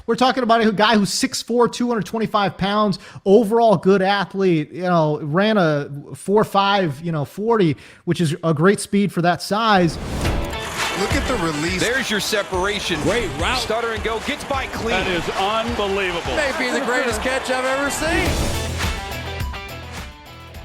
We're talking about a guy who's 6'4", 225 pounds, overall good athlete, ran a 4.5, 40, which is a great speed for that size. Look at the release. There's your separation. Great route. Stutter and go. Gets by clean. That is unbelievable. May be the greatest catch I've ever seen.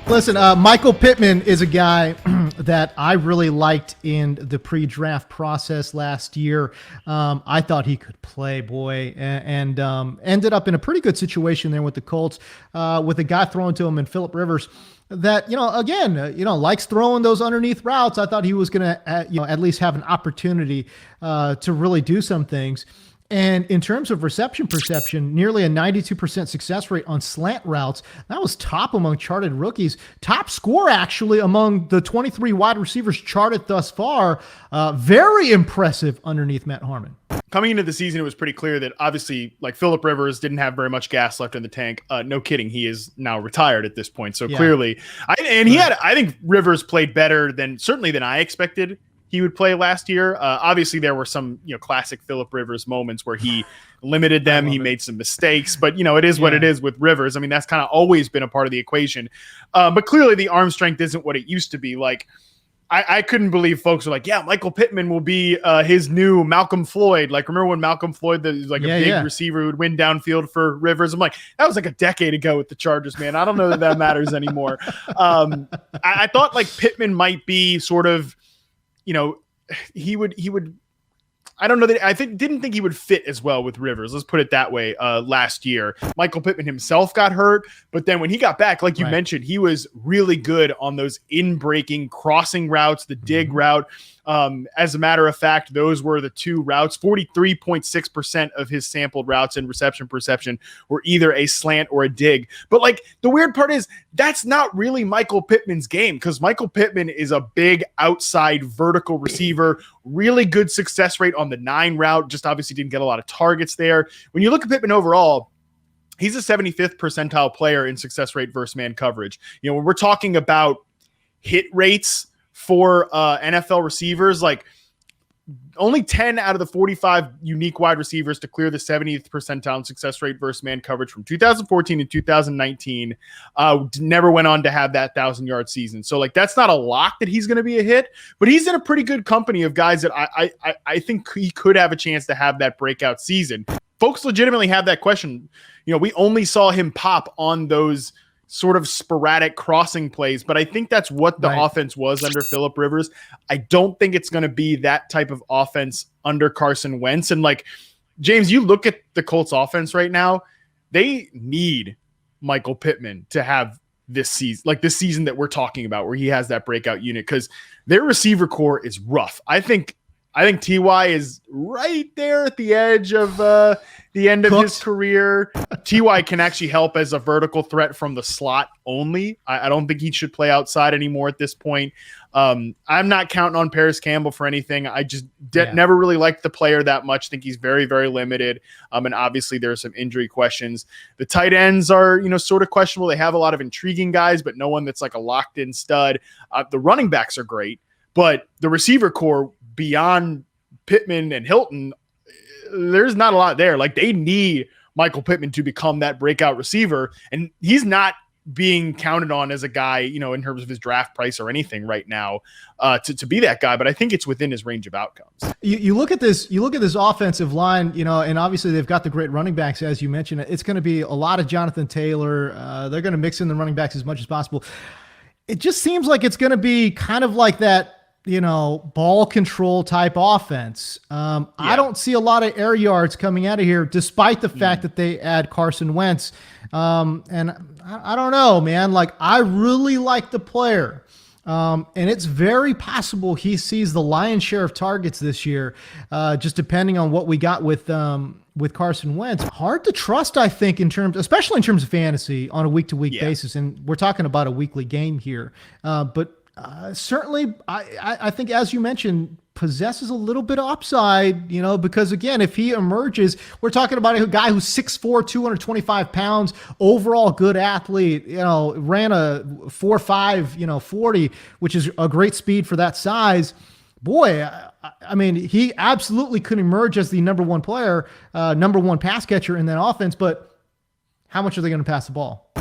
Listen, Michael Pittman is a guy that I really liked in the pre-draft process last year. I thought he could play, boy, and ended up in a pretty good situation there with the Colts, with a guy thrown to him in Phillip Rivers that, likes throwing those underneath routes. I thought he was going to, at least have an opportunity to really do some things. And in terms of reception perception, nearly a 92% success rate on slant routes. That was top among charted rookies. Top score, actually, among the 23 wide receivers charted thus far. Very impressive underneath Matt Harmon. Coming into the season, it was pretty clear that obviously, like, Phillip Rivers didn't have very much gas left in the tank. No kidding. He is now retired at this point. So clearly, I think Rivers played better than I expected he would play last year. Obviously, there were some classic Phillip Rivers moments where he limited them. He made some mistakes, but it is what it is with Rivers. I mean, that's kind of always been a part of the equation. But clearly, the arm strength isn't what it used to be. Like, I couldn't believe folks were like, yeah, Michael Pittman will be his new Malcolm Floyd. Like, remember when Malcolm Floyd, a big receiver who would win downfield for Rivers? I'm like, that was like a decade ago with the Chargers, man. I don't know that matters anymore. I thought like Pittman might be sort of, he would, I don't know that didn't think he would fit as well with Rivers. Let's put it that way. Last year, Michael Pittman himself got hurt, but then when he got back, like you mentioned, he was really good on those in-breaking crossing routes, the dig route. As a matter of fact, those were the two routes. 43.6% of his sampled routes in reception perception were either a slant or a dig. But like the weird part is that's not really Michael Pittman's game, because Michael Pittman is a big outside vertical receiver, really good success rate on the 9 route. Just obviously didn't get a lot of targets there. When you look at Pittman overall, he's a 75th percentile player in success rate versus man coverage. When we're talking about hit rates for NFL receivers, like only 10 out of the 45 unique wide receivers to clear the 70th percentile in success rate versus man coverage from 2014 and 2019 never went on to have that 1,000-yard season. So like that's not a lock that he's going to be a hit, but he's in a pretty good company of guys that I think he could have a chance to have that breakout season. Folks legitimately have that question. We only saw him pop on those sort of sporadic crossing plays, but I think that's what the offense was under Phillip Rivers. I don't think it's going to be that type of offense under Carson Wentz. And like, James, you look at the Colts offense right now, they need Michael Pittman to have this season, like this season that we're talking about, where he has that breakout unit, because their receiver core is rough. I think T.Y. is right there at the edge of the end of his career. T.Y. can actually help as a vertical threat from the slot only. I don't think he should play outside anymore at this point. I'm not counting on Paris Campbell for anything. I just never really liked the player that much. I think he's very, very limited. And obviously there are some injury questions. The tight ends are, sort of questionable. They have a lot of intriguing guys, but no one that's like a locked in stud. The running backs are great, but the receiver core beyond Pittman and Hilton, there's not a lot there. Like they need Michael Pittman to become that breakout receiver, and he's not being counted on as a guy, in terms of his draft price or anything right now, to be that guy. But I think it's within his range of outcomes. You look at this offensive line, and obviously they've got the great running backs, as you mentioned. It's going to be a lot of Jonathan Taylor. They're going to mix in the running backs as much as possible. It just seems like it's going to be kind of like that, ball control type offense. I don't see a lot of air yards coming out of here, despite the fact that they add Carson Wentz. And I don't know, man. Like, I really like the player. And it's very possible he sees the lion's share of targets this year, just depending on what we got with Carson Wentz. Hard to trust, I think, especially in terms of fantasy on a week-to-week basis. And we're talking about a weekly game here. But certainly, I think, as you mentioned, possesses a little bit of upside, because again, if he emerges, we're talking about a guy who's 6'4", 225 pounds, overall good athlete, ran a 4.5, 40, which is a great speed for that size. boy, I mean, he absolutely could emerge as the number one player, number one pass catcher in that offense, but how much are they going to pass the ball?